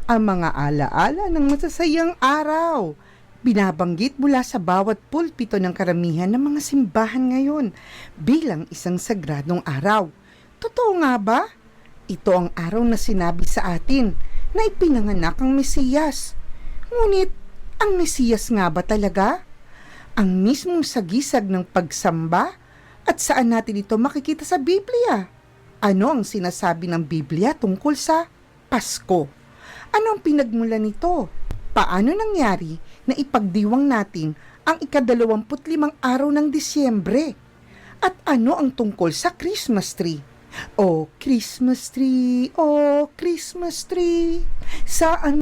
ang mga alaala ng masasayang araw. Binabanggit mula sa bawat pulpito ng karamihan ng mga simbahan ngayon bilang isang sagradong araw. Totoo nga ba? Ito ang araw na sinabi sa atin na ipinanganak ang Mesiyas. Ngunit, ang Mesiyas nga ba talaga? Ang mismong sagisag ng pagsamba? At saan natin ito makikita sa Biblia? Ano ang sinasabi ng Biblia tungkol sa Pasko? Ano ang pinagmulan nito? Paano nangyari na ipagdiwang natin ang ika-25 araw ng Disyembre? At ano ang tungkol sa Christmas tree? Oh, Christmas tree, saan